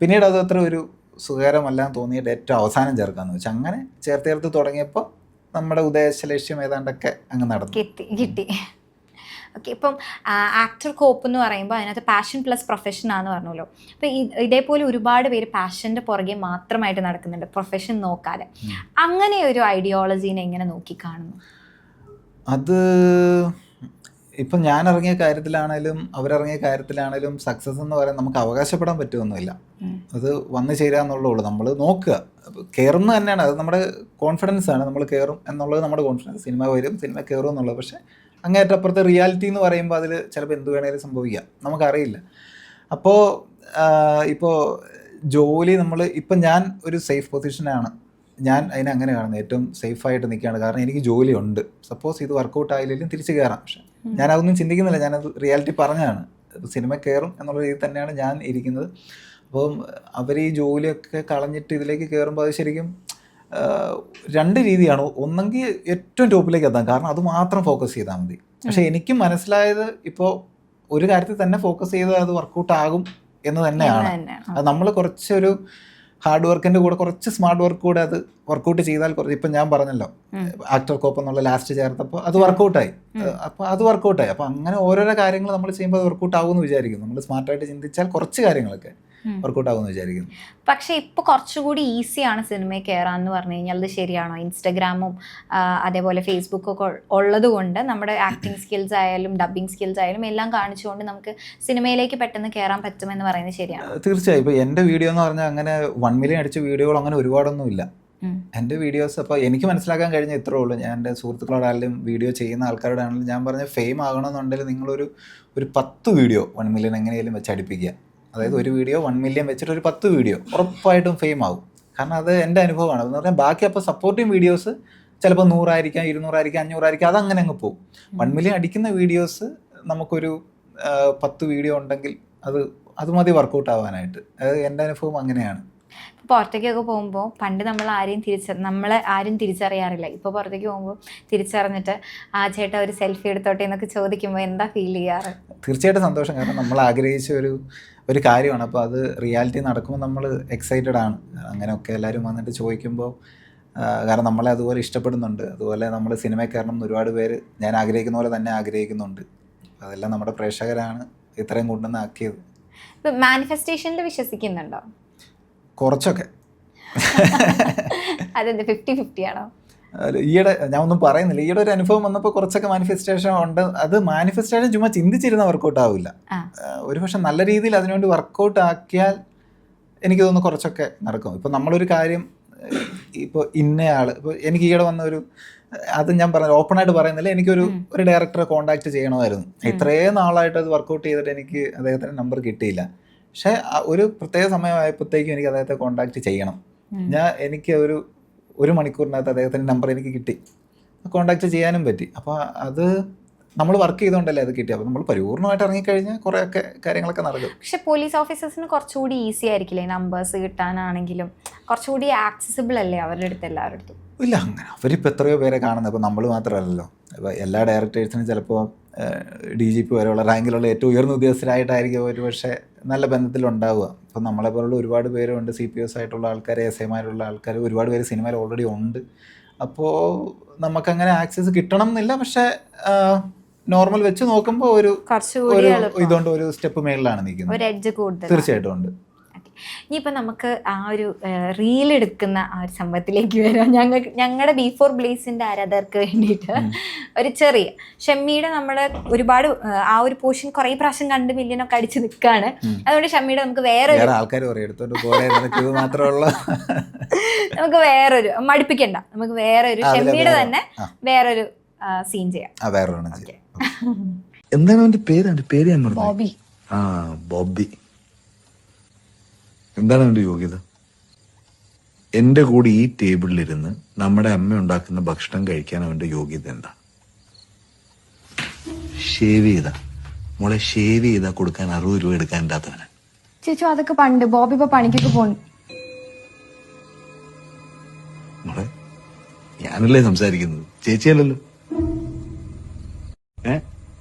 പിന്നീട് അത് അത്ര ഒരു സുഖകരമല്ലാന്ന് തോന്നിയിട്ട് ഏറ്റവും അവസാനം ചേർക്കാമെന്ന് വെച്ചാൽ അങ്ങനെ ചേർത്ത് തുടങ്ങിയപ്പോൾ നമ്മുടെ ഉദ്ദേശ ലക്ഷ്യം ഏതാണ്ടൊക്കെ അങ്ങ് നടന്നു കിട്ടി. ഓക്കെ, ഇപ്പം ആക്ടർ കോപ്പ് എന്ന് പറയുമ്പോൾ അതിനകത്ത് പാഷൻ പ്ലസ് പ്രൊഫഷൻ ആണെന്ന് പറഞ്ഞല്ലോ. അപ്പോൾ ഇതേപോലെ ഒരുപാട് പേര് പാഷൻ്റെ പുറകെ മാത്രമായിട്ട് നടക്കുന്നുണ്ട്, പ്രൊഫഷൻ നോക്കാതെ. അങ്ങനെ ഒരു ഐഡിയോളജീനെ എങ്ങനെ നോക്കിക്കാണുന്നു? അത് ഇപ്പം ഞാൻ ഇറങ്ങിയ കാര്യത്തിലാണേലും അവരിറങ്ങിയ കാര്യത്തിലാണേലും സക്സസ് എന്ന് പറയാൻ നമുക്ക് അവകാശപ്പെടാൻ പറ്റുമൊന്നുമില്ല. അത് വന്നു ചേരാന്നുള്ളൂ. നമ്മൾ നോക്കുക, കയറുന്നത് തന്നെയാണ്, അത് നമ്മുടെ കോൺഫിഡൻസ് ആണ്. നമ്മൾ കയറും എന്നുള്ളത് നമ്മുടെ കോൺഫിഡൻസ്. സിനിമ വരും, സിനിമ കയറും എന്നുള്ളത്. പക്ഷേ അങ്ങേറ്റപ്പുറത്തെ റിയാലിറ്റി എന്ന് പറയുമ്പോൾ അതിൽ ചിലപ്പോൾ എന്ത് വേണേലും സംഭവിക്കാം, നമുക്കറിയില്ല. അപ്പോൾ ഇപ്പോൾ ജോലി ഇപ്പം ഞാൻ ഒരു സേഫ് പൊസിഷനാണ്, ഞാൻ അതിനെ അങ്ങനെ കാണുന്നത്, ഏറ്റവും സേഫായിട്ട് നിൽക്കുകയാണ്. കാരണം എനിക്ക് ജോലിയുണ്ട്. സപ്പോസ് ഇത് വർക്കൗട്ട് ആയില്ലെങ്കിലും തിരിച്ച് കയറാം. പക്ഷേ ഞാനതൊന്നും ചിന്തിക്കുന്നില്ല, ഞാനത് റിയാലിറ്റി പറഞ്ഞതാണ്. സിനിമ കയറും എന്നുള്ള രീതിയിൽ തന്നെയാണ് ഞാൻ ഇരിക്കുന്നത്. അപ്പം അവർ ഈ ജോലിയൊക്കെ കളഞ്ഞിട്ട് ഇതിലേക്ക് കയറുമ്പോൾ അത് ശരിക്കും 2 രീതിയാണ്. ഒന്നെങ്കിൽ ഏറ്റവും ടോപ്പിലേക്ക് എത്താം, കാരണം അത് മാത്രം ഫോക്കസ് ചെയ്താൽ മതി. പക്ഷേ എനിക്കും മനസ്സിലായത് ഇപ്പോൾ ഒരു കാര്യത്തിൽ തന്നെ ഫോക്കസ് ചെയ്ത് അത് വർക്കൗട്ട് ആകും എന്ന് തന്നെയാണ്. അത് നമ്മൾ കുറച്ചൊരു ഹാർഡ് വർക്കിൻ്റെ കൂടെ കുറച്ച് സ്മാർട്ട് വർക്ക് കൂടെ അത് വർക്കൗട്ട് ചെയ്താൽ ഇപ്പം ഞാൻ പറഞ്ഞല്ലോ ആക്ടർ കോപ്പ് എന്നുള്ള ലാസ്റ്റ് ചേർത്തപ്പോൾ അത് വർക്കൗട്ടായി. അപ്പോൾ അത് വർക്കൗട്ടായി. അപ്പോൾ അങ്ങനെ ഓരോരോ കാര്യങ്ങൾ നമ്മൾ ചെയ്യുമ്പോൾ അത് വർക്കൗട്ട് ആകുമെന്ന് വിചാരിക്കുന്നു. നമ്മൾ സ്മാർട്ടായിട്ട് ചിന്തിച്ചാൽ കുറച്ച് കാര്യങ്ങളൊക്കെ വർക്കൗട്ട് ആകുമെന്ന് വിചാരിക്കുന്നു. പക്ഷേ ഇപ്പോൾ കുറച്ചുകൂടി ഈസിയാണ് സിനിമയിൽ കയറാമെന്ന് പറഞ്ഞു കഴിഞ്ഞാൽ അത് ശരിയാണോ? ഇൻസ്റ്റഗ്രാമും അതേപോലെ ഫേസ്ബുക്കൊക്കെ ഉള്ളത് കൊണ്ട് നമ്മുടെ ആക്ടിങ് സ്കിൽസ് ആയാലും ഡബ്ബിങ് സ്കിൽസ് ആയാലും എല്ലാം കാണിച്ചുകൊണ്ട് നമുക്ക് സിനിമയിലേക്ക് പെട്ടെന്ന് കയറാൻ പറ്റുമെന്ന് പറയുന്നത് ശരിയാണ്? തീർച്ചയായും. ഇപ്പോൾ എൻ്റെ വീഡിയോ എന്ന് പറഞ്ഞാൽ അങ്ങനെ 1 മില്യൺ അടിച്ച വീഡിയോകൾ അങ്ങനെ ഒരുപാടൊന്നും ഇല്ല. എൻ്റെ വീഡിയോസ് അപ്പോൾ എനിക്ക് മനസ്സിലാക്കാൻ കഴിഞ്ഞ ഇത്രേ ഉള്ളൂ. ഞാൻ എൻ്റെ സുഹൃത്തുക്കളോടായാലും വീഡിയോ ചെയ്യുന്ന ആൾക്കാരോടാണെങ്കിലും ഞാൻ പറഞ്ഞ ഫെയിം ആകണമെന്നുണ്ടെങ്കിൽ നിങ്ങളൊരു 10 വീഡിയോ 1 മില്യൺ എങ്ങനെയാലും വെച്ച് അടുപ്പിക്കുക. അതായത് ഒരു വീഡിയോ 1 മില്യൺ വെച്ചിട്ട് ഒരു 10 വീഡിയോ ഉറപ്പായിട്ടും ഫെയിം ആകും. കാരണം അത് എൻ്റെ അനുഭവമാണ്. എന്ന് പറഞ്ഞാൽ ബാക്കി അപ്പോൾ സപ്പോർട്ടിങ് വീഡിയോസ് ചിലപ്പോൾ 100 ആയിരിക്കാം, 200 ആയിരിക്കാം, 500 ആയിരിക്കാം, അതങ്ങനെ അങ്ങ് പോകും. 1 മില്യൺ അടിക്കുന്ന വീഡിയോസ് നമുക്കൊരു 10 വീഡിയോ ഉണ്ടെങ്കിൽ അത് മതി വർക്കൗട്ട് ആവാനായിട്ട്. അത് എൻ്റെ അനുഭവം അങ്ങനെയാണ്. പുറത്തേക്കൊക്കെ പോകുമ്പോൾ പണ്ട് നമ്മളെ ആരും തിരിച്ചറിയാറില്ല. ഇപ്പോൾ പുറത്തേക്ക് പോകുമ്പോൾ തിരിച്ചറിഞ്ഞിട്ട് ആ ചേട്ടാ ഒരു സെൽഫി എടുത്തോട്ടെ എന്നൊക്കെ ചോദിക്കുമ്പോൾ എന്താ ഫീൽ ചെയ്യാറ്? തീർച്ചയായിട്ടും സന്തോഷം. കാരണം നമ്മൾ ആഗ്രഹിച്ച ഒരു കാര്യമാണ്. അപ്പോൾ അത് റിയാലിറ്റി നടക്കുമ്പോൾ നമ്മൾ എക്സൈറ്റഡ് ആണ്. അങ്ങനെയൊക്കെ എല്ലാവരും വന്നിട്ട് ചോദിക്കുമ്പോൾ കാരണം നമ്മളെ അതുപോലെ ഇഷ്ടപ്പെടുന്നുണ്ട്. അതുപോലെ നമ്മൾ സിനിമയിൽ കയറണം എന്ന് ഒരുപാട് പേര് ഞാൻ ആഗ്രഹിക്കുന്ന പോലെ തന്നെ ആഗ്രഹിക്കുന്നുണ്ട്. അതെല്ലാം നമ്മുടെ പ്രേക്ഷകരാണ് ഇത്രയും കൊണ്ടുവന്ന് ആക്കിയത്. മാനിഫെസ്റ്റേഷനിൽ വിശ്വസിക്കുന്നുണ്ടോ? കുറച്ചൊക്കെ. അതെന്ത് 50-50 ആണോ? ഈയിടെ ഞാൻ ഒന്നും പറയുന്നില്ല, ഈയിടെ ഒരു അനുഭവം വന്നപ്പോൾ കുറച്ചൊക്കെ മാനിഫെസ്റ്റേഷൻ ഉണ്ട്. അത് മാനിഫെസ്റ്റേഷൻ ചുമ്മാ ചിന്തിച്ചിരുന്ന വർക്കൗട്ട് ആവില്ല. ഒരു പക്ഷെ നല്ല രീതിയിൽ അതിനുവേണ്ടി വർക്കൗട്ട് ആക്കിയാൽ എനിക്ക് തോന്നുന്നു കുറച്ചൊക്കെ നടക്കും. ഇപ്പോൾ നമ്മളൊരു കാര്യം ഇപ്പോൾ ഇന്നയാൾ ഇപ്പോൾ എനിക്ക് ഈയിടെ വന്ന അത് ഞാൻ പറഞ്ഞ ഓപ്പണായിട്ട് പറയുന്നില്ല, എനിക്കൊരു ഡയറക്ടറെ കോൺടാക്ട് ചെയ്യണമായിരുന്നു. ഇത്രയും നാളായിട്ട് അത് വർക്കൗട്ട് ചെയ്തിട്ട് എനിക്ക് അദ്ദേഹത്തിൻ്റെ നമ്പർ കിട്ടിയില്ല. പക്ഷേ ഒരു പ്രത്യേക സമയമായപ്പോഴത്തേക്കും എനിക്ക് അദ്ദേഹത്തെ കോൺടാക്ട് ചെയ്യണം. എനിക്ക് ഒരു മണിക്കൂറിനകത്ത് അദ്ദേഹത്തിൻ്റെ നമ്പർ എനിക്ക് കിട്ടി, കോൺടാക്ട് ചെയ്യാനും പറ്റി. അപ്പോൾ അത് നമ്മൾ വർക്ക് ചെയ്തുകൊണ്ടല്ലേ അത് കിട്ടിയത്. അപ്പോൾ നമ്മൾ പരിപൂർണ്ണമായിട്ട് ഇറങ്ങിക്കഴിഞ്ഞാൽ കുറേയൊക്കെ കാര്യങ്ങളൊക്കെ നടക്കും. പക്ഷെ പോലീസ് ഓഫീസേഴ്സിന് കുറച്ചുകൂടി ഈസി ആയിരിക്കില്ലേ നമ്പേഴ്സ് കിട്ടാനാണെങ്കിലും? കുറച്ചുകൂടി ആക്സസിബിൾ അല്ലേ അവരുടെ അടുത്ത് എല്ലാവരുടെ അടുത്തും? ഇല്ല, അങ്ങനെ അവരിപ്പോൾ എത്രയോ പേരെ കാണുന്നത്. ഇപ്പോൾ നമ്മൾ മാത്രമല്ലല്ലോ, ഇപ്പോൾ എല്ലാ ഡയറക്ടേഴ്സിനും ചിലപ്പോൾ DGP വരെയുള്ള റാങ്കിലുള്ള ഏറ്റവും ഉയർന്ന ഉദ്യോഗസ്ഥരായിട്ടായിരിക്കും ഒരു പക്ഷേ നല്ല ബന്ധത്തിലുണ്ടാവുക. ഇപ്പം നമ്മളെപ്പോലുള്ള ഒരുപാട് പേരുണ്ട്, CPOs ആയിട്ടുള്ള ആൾക്കാർ, SIമാരുള്ള ആൾക്കാർ ഒരുപാട് പേര് സിനിമയിൽ ഓൾറെഡി ഉണ്ട്. അപ്പോൾ നമുക്കങ്ങനെ ആക്സസ് കിട്ടണം എന്നില്ല. പക്ഷേ നോർമൽ വെച്ച് നോക്കുമ്പോൾ ഒരു ഇതുകൊണ്ട് ഒരു സ്റ്റെപ്പ് മേളിലാണ് നിൽക്കുന്നത്. ഒരു എഡ്ജ് കൂടുതൽ തീർച്ചയായിട്ടും ഉണ്ട്. ഇനിയിപ്പോൾ നമുക്ക് ആ ഒരു റീൽ എടുക്കുന്ന ആ ഒരു സംഭവത്തിലേക്ക് വരാം. ഞങ്ങളുടെ ബിഫോർ ബ്ലേസിൻ്റെ ആരാധകർക്ക് വേണ്ടിയിട്ട് ഒരു ചെറിയ ഷമ്മിയുടെ നമ്മൾ ഒരുപാട് ആ ഒരു പോർഷൻ കുറേ പ്രാവശ്യം കണ്ട് മില്യനൊക്കെ അടിച്ച് നിൽക്കുകയാണ്. അതുകൊണ്ട് ഷമ്മിയുടെ നമുക്ക് വേറൊരു ആൾക്കാർ നമുക്ക് വേറൊരു മടുപ്പിക്കണ്ട, നമുക്ക് വേറൊരു ഷമ്മിയുടെ തന്നെ വേറൊരു സീൻ ചെയ്യാം. എന്താണ് അവന്റെ പേര് ഞാൻ മറന്നു. ബോബി. എന്താണ് അവന്റെ യോഗ്യത? എന്റെ കൂടെ ഈ ടേബിളിലിരുന്ന് നമ്മുടെ അമ്മ ഉണ്ടാക്കുന്ന ഭക്ഷണം കഴിക്കാൻ അവന്റെ യോഗ്യത എന്താ? ഷേവ് ചെയ്താ മോളെ, ഷേവ് ചെയ്താ കൊടുക്കാൻ 60 രൂപ എടുക്കാൻ ഉണ്ടാത്തവന്. ചേച്ചി അതൊക്കെ പണ്ട് ബോബി ഇപ്പൊ പണിക്കൊക്കെ പോണു. മോളെ, ഞാനല്ലേ സംസാരിക്കുന്നത്, ചേച്ചിയല്ലല്ലോ.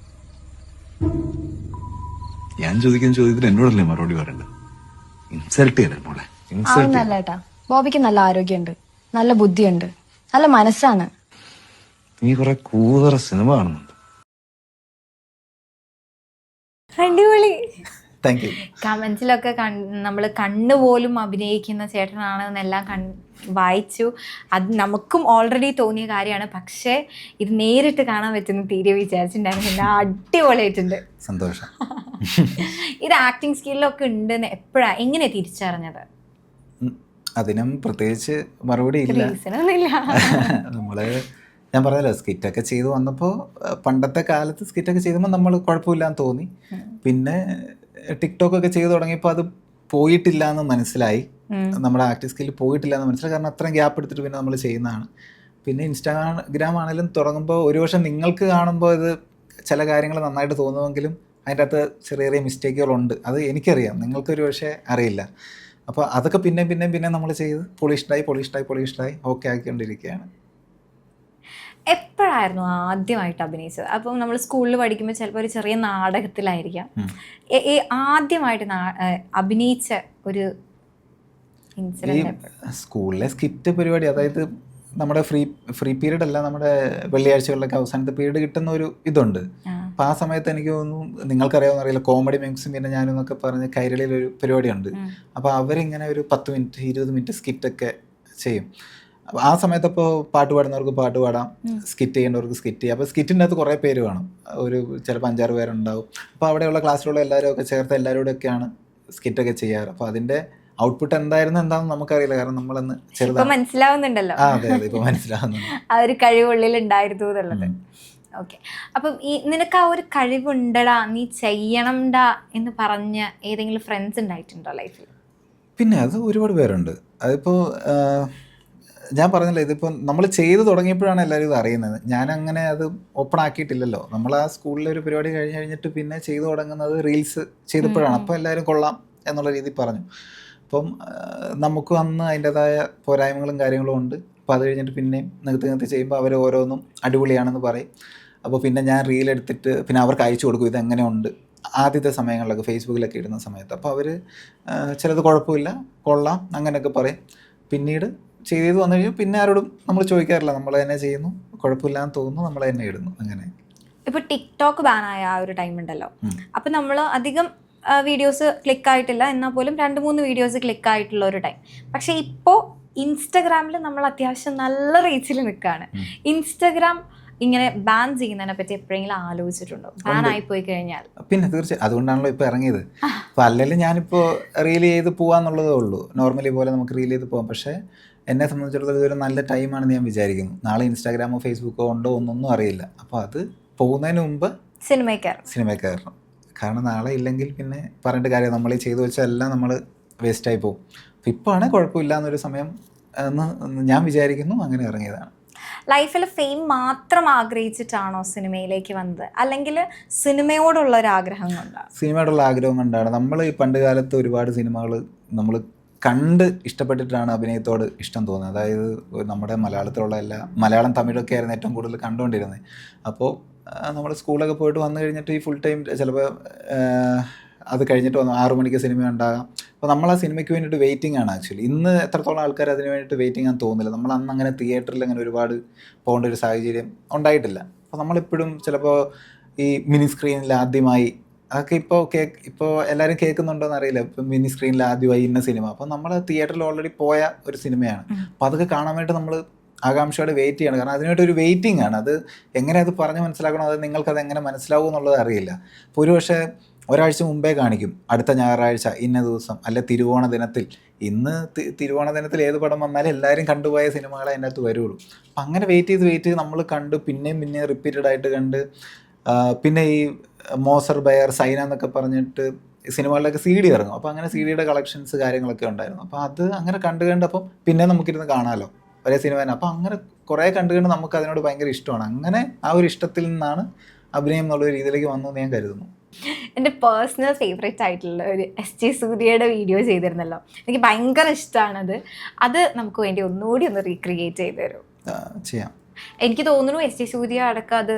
ഞാൻ ചോദിക്കുന്ന ചോദ്യത്തിന് എന്നോടല്ലേ മറുപടി പറയണ്ടത്? ഇൻസൾട്ട് ചെയ്യല്ലേ മോളെ, ഇൻസൾട്ട്. നല്ല ഏട്ടാ, ബോബിക്ക് നല്ല ആരോഗ്യമുണ്ട്, നല്ല ബുദ്ധിയുണ്ട്, നല്ല മനസ്സാണ്. നീ കുറെ കൂതറ സിനിമ കാണുന്നുണ്ട്. അടിപൊളി. Thank you. കമന്റ്സിലൊക്കെ നമ്മൾ കണ്ണുപോലും അഭിനയിക്കുന്ന ചേട്ടനാണെന്നെല്ലാം വായിച്ചു. അത് നമുക്കും ഓൾറെഡി തോന്നിയ കാര്യമാണ്. പക്ഷേ ഇത് നേരിട്ട് കാണാൻ പറ്റുന്ന തീരെ വിചാരിച്ചിട്ടുണ്ടായിരുന്നില്ല. അടിപൊളിയായിട്ടുണ്ട്. സന്തോഷം. ഇത് ആക്ടിങ് സ്കില്ലൊക്കെ ഉണ്ടെന്ന് എങ്ങനെ തിരിച്ചറിഞ്ഞത്? അതിനും പ്രത്യേകിച്ച് മറുപടി ഇല്ല. നമ്മള് ഞാൻ പറഞ്ഞല്ലോ, സ്കിറ്റൊക്കെ ചെയ്ത് വന്നപ്പോൾ പണ്ടത്തെ കാലത്ത് സ്കിറ്റൊക്കെ ചെയ്തപ്പോൾ നമ്മൾ കുഴപ്പമില്ലാന്ന് തോന്നി. പിന്നെ ടിക്ടോക്ക് ഒക്കെ ചെയ്ത് തുടങ്ങിയപ്പോൾ അത് പോയിട്ടില്ല എന്ന് മനസ്സിലായി. നമ്മുടെ ആക്ടിങ് സ്കില്ല് പോയിട്ടില്ല എന്ന് മനസ്സിലായി. കാരണം അത്രയും ഗ്യാപ്പ് എടുത്തിട്ട് പിന്നെ നമ്മൾ ചെയ്യുന്നതാണ്. പിന്നെ ഇൻസ്റ്റാഗ്രാം ആണെങ്കിലും തുടങ്ങുമ്പോൾ ഒരു വർഷം നിങ്ങൾക്ക് കാണുമ്പോൾ ഇത് ചില കാര്യങ്ങൾ നന്നായിട്ട് തോന്നുമെങ്കിലും അതിൻ്റെ അകത്ത് ചെറിയ ചെറിയ മിസ്റ്റേക്കുകളുണ്ട്. അത് എനിക്കറിയാം, നിങ്ങൾക്കൊരു പക്ഷേ അറിയില്ല. അപ്പോൾ അതൊക്കെ പിന്നെ നമ്മൾ ചെയ്ത് പോളിഷ്ഡായി ഓക്കെ ആക്കിക്കൊണ്ടിരിക്കുകയാണ്. എപ്പോഴായിരുന്നു ആദ്യമായിട്ട് അഭിനയിച്ചത്? അപ്പം നമ്മൾ സ്കൂളിൽ പഠിക്കുമ്പോൾ ചിലപ്പോൾ ഒരു ചെറിയ നാടകത്തിലായിരിക്കാം. ആദ്യമായിട്ട് അഭിനയിച്ച ഒരു ഇൻസിഡന്റ്? സ്കൂളിലെ സ്കിറ്റ് പരിപാടി, അതായത് നമ്മുടെ ഫ്രീ പീരീഡ് അല്ല, നമ്മുടെ വെള്ളിയാഴ്ചകളിലൊക്കെ അവസാനത്തെ പീരീഡ് കിട്ടുന്ന ഒരു ഇതുണ്ട്. അപ്പം ആ സമയത്ത് എനിക്ക് തോന്നുന്നു, നിങ്ങൾക്കറിയാവുന്ന അറിയില്ല, കോമഡി മിക്സും പിന്നെ ഞാനെന്നൊക്കെ പറഞ്ഞ് കൈരളിയിലൊരു പരിപാടിയുണ്ട്. അപ്പോൾ അവരിങ്ങനെ ഒരു 10 മിനിറ്റ് 20 മിനിറ്റ് സ്കിറ്റൊക്കെ ചെയ്യും. അപ്പോൾ ആ സമയത്ത് അപ്പോൾ പാട്ട് പാടുന്നവർക്ക് പാട്ട് പാടാം, സ്കിറ്റ് ചെയ്യേണ്ടവർക്ക് സ്കിറ്റ് ചെയ്യാം. അപ്പോൾ സ്കിറ്റിൻ്റെ അകത്ത് കുറേ പേര് വേണം, ഒരു ചിലപ്പോൾ 5-6 പേരുണ്ടാവും. അപ്പോൾ അവിടെയുള്ള ക്ലാസ്സിലുള്ള എല്ലാവരും ഒക്കെ ചേർത്ത് എല്ലാവരോടൊക്കെയാണ് സ്കിറ്റൊക്കെ ചെയ്യാറ്. അപ്പോൾ അതിൻ്റെ ഔട്ട്പുട്ട് എന്താണെന്ന് നമുക്കറിയില്ല, കാരണം നമ്മളന്ന് ചെറുതാണ്. മനസ്സിലാവുന്നുണ്ടല്ലോ. അതെ, ഇപ്പോൾ മനസ്സിലാവുന്നുണ്ട് ആ ഒരു കഴിവുള്ളിൽ ഉണ്ടായിരുന്നു എന്നുള്ളത്. ഓക്കെ. അപ്പം നിനക്ക് ആ ഒരു കഴിവുണ്ടടാ, നീ ചെയ്യണംടാ എന്ന് പറഞ്ഞ ഏതെങ്കിലും ഫ്രണ്ട്സ് ഉണ്ടായിട്ടുണ്ടോ ലൈഫിൽ? പിന്നെ അത് ഒരുപാട് പേരുണ്ട്. അതിപ്പോൾ ഞാൻ പറഞ്ഞല്ലോ, ഇതിപ്പോൾ നമ്മൾ ചെയ്ത് തുടങ്ങിയപ്പോഴാണ് എല്ലാവരും ഇത് അറിയുന്നത്. ഞാനങ്ങനെ അത് ഓപ്പൺ ആക്കിയിട്ടില്ലല്ലോ. നമ്മൾ ആ സ്കൂളിലെ ഒരു പരിപാടി കഴിഞ്ഞിട്ട് പിന്നെ ചെയ്തു തുടങ്ങുന്നത് റീൽസ് ചെയ്തപ്പോഴാണ്. അപ്പോൾ എല്ലാവരും കൊള്ളാം എന്നുള്ള രീതിയിൽ പറഞ്ഞു. അപ്പം നമുക്കും അന്ന് അതിൻ്റെതായ പോരായ്മകളും കാര്യങ്ങളും ഉണ്ട്. അപ്പോൾ അത് കഴിഞ്ഞിട്ട് പിന്നെയും നിർത്തി ചെയ്യുമ്പോൾ അവർ ഓരോന്നും അടിപൊളിയാണെന്ന് പറയും. അപ്പോൾ പിന്നെ ഞാൻ റീലെടുത്തിട്ട് പിന്നെ അവർക്ക് അയച്ചു കൊടുക്കും ഇതെങ്ങനെയുണ്ട്. ആദ്യത്തെ സമയങ്ങളിലൊക്കെ ഫേസ്ബുക്കിലൊക്കെ ഇടുന്ന സമയത്ത് അപ്പോൾ അവർ ചിലത് കുഴപ്പമില്ല, കൊള്ളാം അങ്ങനെയൊക്കെ പറയും. പിന്നീട് ചെയ്ത് വന്നു കഴിഞ്ഞാൽ പിന്നെ ആരോടും നമ്മൾ ചോദിക്കാറില്ല, നമ്മൾ തന്നെ ചെയ്യുന്നു, കുഴപ്പമില്ലാന്ന് തോന്നുന്നു, നമ്മൾ തന്നെ ഇടുന്നു. അങ്ങനെ ഇപ്പോൾ ടിക്ടോക്ക് ബാനായ ആ ഒരു ടൈം ഉണ്ടല്ലോ, അപ്പം നമ്മൾ അധികം വീഡിയോസ് ക്ലിക്കായിട്ടില്ല, എന്നാൽ പോലും 2-3 വീഡിയോസ് ക്ലിക്കായിട്ടുള്ള ഒരു ടൈം. പക്ഷേ ഇപ്പോൾ ഇൻസ്റ്റഗ്രാമിൽ നമ്മൾ അത്യാവശ്യം നല്ല റീച്ചിൽ നിൽക്കുകയാണ്. ഇൻസ്റ്റഗ്രാം ഇങ്ങനെ ബാൻ ചെയ്യുന്നതിനെ പറ്റി എപ്പോഴെങ്കിലും ആലോചിച്ചിട്ടുണ്ടോ? ബാൻ ആയിപ്പോയി കഴിഞ്ഞാൽ? പിന്നെ തീർച്ചയായും, അതുകൊണ്ടാണല്ലോ ഇപ്പോൾ ഇറങ്ങിയത്. അപ്പോൾ അല്ലെങ്കിൽ ഞാനിപ്പോൾ റീൽ ചെയ്ത് പോകാന്നുള്ളതേ ഉള്ളൂ. നോർമലി പോലെ നമുക്ക് റീൽ ചെയ്ത് പോകാം. പക്ഷേ എന്നെ സംബന്ധിച്ചിടത്തോളം ഇതൊരു നല്ല ടൈമാണെന്ന് ഞാൻ വിചാരിക്കുന്നു. നാളെ ഇൻസ്റ്റാഗ്രാമോ ഫേസ്ബുക്കോ ഉണ്ടോ ഒന്നൊന്നും അറിയില്ല. അപ്പോൾ അത് പോകുന്നതിന് മുമ്പ് സിനിമയിൽ കയറണം. കാരണം നാളെ ഇല്ലെങ്കിൽ പിന്നെ പറഞ്ഞിട്ട് കാര്യം, നമ്മൾ ഈ ചെയ്തു വെച്ചാൽ എല്ലാം നമ്മൾ വേസ്റ്റായി പോകും. അപ്പോൾ ഇപ്പോൾ ആണെങ്കിൽ കുഴപ്പമില്ല എന്നൊരു സമയം എന്ന് ഞാൻ വിചാരിക്കുന്നു. അങ്ങനെ ഇറങ്ങിയതാണ്. ലൈഫിൽ ഫെയിം മാത്രം ആഗ്രഹിച്ചിട്ടാണോ സിനിമയിലേക്ക് വന്നത്, അല്ലെങ്കിൽ സിനിമയോടുള്ള ഒരു ആഗ്രഹം കൊണ്ടാണ്? സിനിമയോടുള്ള ആഗ്രഹം കൊണ്ടാണ്. നമ്മൾ ഈ പണ്ട് കാലത്ത് ഒരുപാട് സിനിമകൾ നമ്മൾ കണ്ട് ഇഷ്ടപ്പെട്ടിട്ടാണ് അഭിനയത്തോട് ഇഷ്ടം തോന്നുന്നത്. അതായത് നമ്മുടെ മലയാളത്തിലുള്ള മലയാളം തമിഴൊക്കെ ആയിരുന്നു ഏറ്റവും കൂടുതൽ കണ്ടുകൊണ്ടിരുന്നത്. അപ്പോൾ നമ്മൾ സ്കൂളൊക്കെ പോയിട്ട് വന്നു കഴിഞ്ഞിട്ട് ഈ ഫുൾ ടൈം ചിലപ്പോൾ അത് കഴിഞ്ഞിട്ട് വന്നു 6 മണിക്ക് സിനിമ ഉണ്ടാകാം. അപ്പോൾ നമ്മൾ ആ സിനിമയ്ക്ക് വേണ്ടിയിട്ട് വെയിറ്റിംഗ് ആണ് ആക്ച്വലി. ഇന്ന് എത്രത്തോളം ആൾക്കാർ അതിന് വേണ്ടിയിട്ട് വെയിറ്റിംഗ് ആണെന്ന് തോന്നുന്നില്ല. നമ്മൾ അന്ന് അങ്ങനെ തിയേറ്ററിൽ അങ്ങനെ ഒരുപാട് പോകേണ്ട ഒരു സാഹചര്യം ഉണ്ടായിട്ടില്ല. അപ്പോൾ നമ്മളെപ്പോഴും ചിലപ്പോൾ ഈ മിനി സ്ക്രീനിൽ ആദ്യമായി അതൊക്കെ ഇപ്പോൾ എല്ലാവരും കേൾക്കുന്നുണ്ടോയെന്ന് അറിയില്ല. ഇപ്പം മിനി സ്ക്രീനിൽ ആദ്യമായി ഇന്ന സിനിമ, അപ്പോൾ നമ്മൾ തിയേറ്ററിൽ ഓൾറെഡി പോയ ഒരു സിനിമയാണ്. അപ്പോൾ അതൊക്കെ കാണാൻ വേണ്ടി നമ്മൾ ആകാംക്ഷയോടെ വെയിറ്റ് ചെയ്യണം. കാരണം അതിനായിട്ട് ഒരു വെയിറ്റിംഗ് ആണ്. അത് എങ്ങനെ അത് പറഞ്ഞ് മനസ്സിലാക്കണോ, അത് നിങ്ങൾക്കത് എങ്ങനെ മനസ്സിലാവും എന്നുള്ളത് അറിയില്ല. അപ്പോൾ ഒരു പക്ഷേ ഒരാഴ്ച മുമ്പേ കാണിക്കും, അടുത്ത ഞായറാഴ്ച ഇന്ന ദിവസം, അല്ലെ തിരുവോണ ദിനത്തിൽ. ഇന്ന് തിരുവോണ ദിനത്തിൽ ഏത് പടം വന്നാലും എല്ലാവരും കണ്ടുപോയ സിനിമകളെ അതിൻ്റെ അകത്ത് വരുള്ളൂ. അപ്പം അങ്ങനെ വെയിറ്റ് ചെയ്ത് നമ്മൾ കണ്ട് പിന്നെയും റിപ്പീറ്റഡ് ആയിട്ട് കണ്ട് പിന്നെ ഈ മോസർ ബയർ സൈന എന്നൊക്കെ പറഞ്ഞിട്ട് സിനിമകളിലൊക്കെ CD ഇറങ്ങും. അപ്പോൾ അങ്ങനെ CD-യുടെ കളക്ഷൻസ് കാര്യങ്ങളൊക്കെ ഉണ്ടായിരുന്നു. അപ്പോൾ അത് അങ്ങനെ കണ്ടുകണ്ടപ്പം പിന്നെ നമുക്കിരുന്ന് കാണാമല്ലോ ഒരേ സിനിമ തന്നെ. അപ്പോൾ അങ്ങനെ കുറേ കണ്ടുകണ്ട് നമുക്ക് അതിനോട് ഭയങ്കര ഇഷ്ടമാണ്. അങ്ങനെ ആ ഒരു ഇഷ്ടത്തിൽ നിന്നാണ് അഭിനയം എന്നുള്ള രീതിയിലേക്ക് വന്നതെന്ന് ഞാൻ കരുതുന്നു. എൻ്റെ പേഴ്സണൽ ഫേവറേറ്റ് ആയിട്ടുള്ള ഒരു SJ സൂര്യയുടെ വീഡിയോ ചെയ്തിരുന്നല്ലോ, എനിക്ക് ഭയങ്കര ഇഷ്ടമാണത്. അത് നമുക്ക് വേണ്ടി ഒന്നുകൂടി ഒന്ന് റീക്രിയേറ്റ് ചെയ്ത് തരും? ചെയ്യാം. എനിക്ക് തോന്നുന്നു SJ സൂര്യ അടക്കം അത്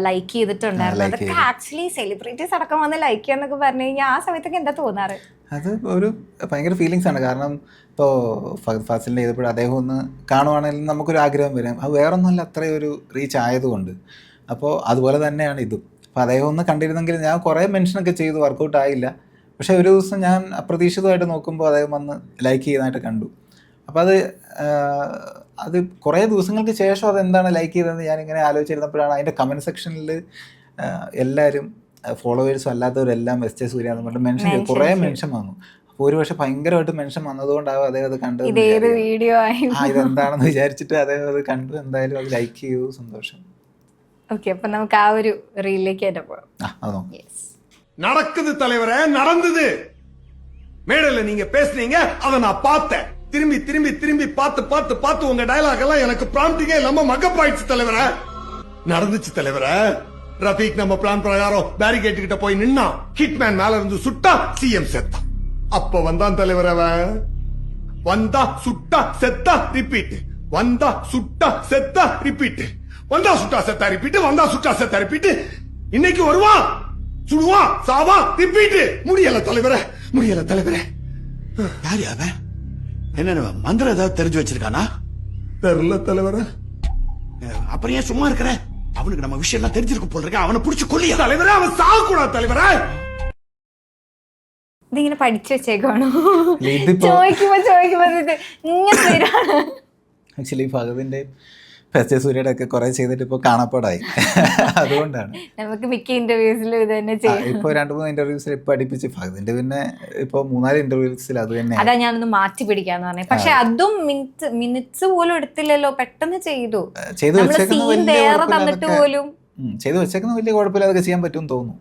ലൈക്ക് ചെയ്തിട്ടുണ്ടായിരുന്നു. അതൊക്കെ ആക്ച്വലി സെലിബ്രിറ്റീസ് അടക്കം വന്ന് ലൈക്ക് ചെയ്യാന്നൊക്കെ പറഞ്ഞു കഴിഞ്ഞാൽ ആ സമയത്തൊക്കെ എന്താ തോന്നാറ്? അത് ഒരു ഭയങ്കര ഫീലിങ്സ് ആണ്. കാരണം ഇപ്പോൾ ഫഹദ് ഫാസിലിൻ്റെ ചെയ്തപ്പോഴും അദ്ദേഹം ഒന്ന് കാണുവാണെങ്കിൽ നമുക്കൊരു ആഗ്രഹം വരും. അത് വേറൊന്നുമല്ല, അത്രയും ഒരു റീച്ച് ആയതുകൊണ്ട്. അപ്പോൾ അതുപോലെ തന്നെയാണ് ഇതും. അപ്പോൾ അദ്ദേഹം ഒന്ന് കണ്ടിരുന്നെങ്കിൽ, ഞാൻ കുറേ മെൻഷനൊക്കെ ചെയ്തു, വർക്കൗട്ട് ആയില്ല. പക്ഷേ ഒരു ദിവസം ഞാൻ അപ്രതീക്ഷിതമായിട്ട് നോക്കുമ്പോൾ അദ്ദേഹം വന്ന് ലൈക്ക് ചെയ്യുന്നതായിട്ട് കണ്ടു. അപ്പോൾ അത് കുറേ ദിവസങ്ങൾക്ക് ശേഷം അതെന്താണ് ലൈക്ക് ചെയ്തതെന്ന് ഞാനിങ്ങനെ ആലോചിച്ചിരുന്നപ്പോഴാണ് അതിൻ്റെ കമൻറ്റ് സെക്ഷനിൽ എല്ലാവരും ഫോളോവേഴ്സും അല്ലാത്തവരെല്ലാം SJ സൂര്യ എന്ന് പറഞ്ഞിട്ട് മെൻഷൻ ചെയ്തു. കുറേ മെൻഷൻ വന്നു. അപ്പോൾ ഒരു പക്ഷേ ഭയങ്കരമായിട്ട് മെൻഷൻ വന്നതുകൊണ്ടാവും അദ്ദേഹം അത് കണ്ടത്. ഇതെന്താണെന്ന് വിചാരിച്ചിട്ട് അദ്ദേഹം അത് കണ്ടു. എന്തായാലും അത് ലൈക്ക് ചെയ്തു. സന്തോഷം. ഓക്കെ, അപ്പം നമുക്ക് ആ ഒരു റീലിലേക്ക് തന്നെ പോകാം. நடக்குது தலைவரே, நடந்தது. மேடையில நீங்க பேசுனீங்க, அதை நான் பார்த்தேன். திரும்பி திரும்பி திரும்பி பார்த்து உங்க டயலாக் எல்லாம் எனக்கு ப்ராம்ப்டிங்கே இல்லாம மக்கப்பாயிடுச்சு தலைவரே. நடந்துச்சு தலைவரே. ரஃபீக் நம்ம பிளான் பிரகாரம் பேரிகேட் கிட்ட போய் நின்னா, ஹிட்மேன் மேல இருந்து சுட்டா, CM செத்தான். அப்ப வந்தான் தலைவர் அவன். வந்தா சுட்டா செத்தா ரிப்பீட், வந்தா சுட்டா செத்தா ரிப்பீட், வந்தா சுட்டா செத்தா ரிப்பீட், வந்தா சுட்டா செத்தா ரிப்பீட். இன்னைக்கு வருவான், சுடுவான், சாவா, ரிப்பீட். முடியல தலைவரே, முடியல தலைவரே. யாரு அவன்? என்ன மந்திரம் ஏதாவது தெரிஞ்சு வச்சிருக்கானா? தெரியல தலைவரே. அப்புறம் ஏன் சும்மா இருக்கிற? அவனுக்கு நம்ம விஷயம் எல்லாம் தெரிஞ்சிருக்கு போல இருக்க. அவனை புடிச்சு கொல்லியா தலைவரே. அவன் சாக கூடாது தலைவரே. ഇതിങ്ങനെ പഠിച്ചു വെച്ചേക്കാണോ? ചോദിക്കുമ്പോ ഇത് ഇങ്ങനെ വരാണ്. ആക്ച്വലി ഫഹദിന്റെ SJ സൂര്യയുടെ ഒക്കെ കുറെ ചെയ്തിട്ട് ഇപ്പോൾ കാണാപ്പാടായി. അതുകൊണ്ടാണ് നമുക്ക് മിക്ക ഇന്റർവ്യൂസിലും ഇത് തന്നെ ചെയ്യാം. ഇപ്പോൾ 2-3 ഇന്റർവ്യൂസിൽ ഇപ്പൊ അടുപ്പിച്ച് ഫഹദിന്റെ, പിന്നെ ഇപ്പൊ 3-4 ഇന്റർവ്യൂസിൽ അത് തന്നെ. അതാ ഞാനൊന്ന് മാറ്റി പിടിക്കാന്ന് പറഞ്ഞേ. പക്ഷെ അതും മിനിറ്റ്സ് പോലും എടുത്തില്ലല്ലോ, പെട്ടെന്ന് ചെയ്തു. ചെയ്തു വെച്ചേക്കുന്ന വേറെ തന്നിട്ട് പോലും ചെയ്തു വെച്ചേക്കുന്ന വലിയ കുഴപ്പമില്ല, അതൊക്കെ ചെയ്യാൻ പറ്റുമെന്ന് തോന്നുന്നു.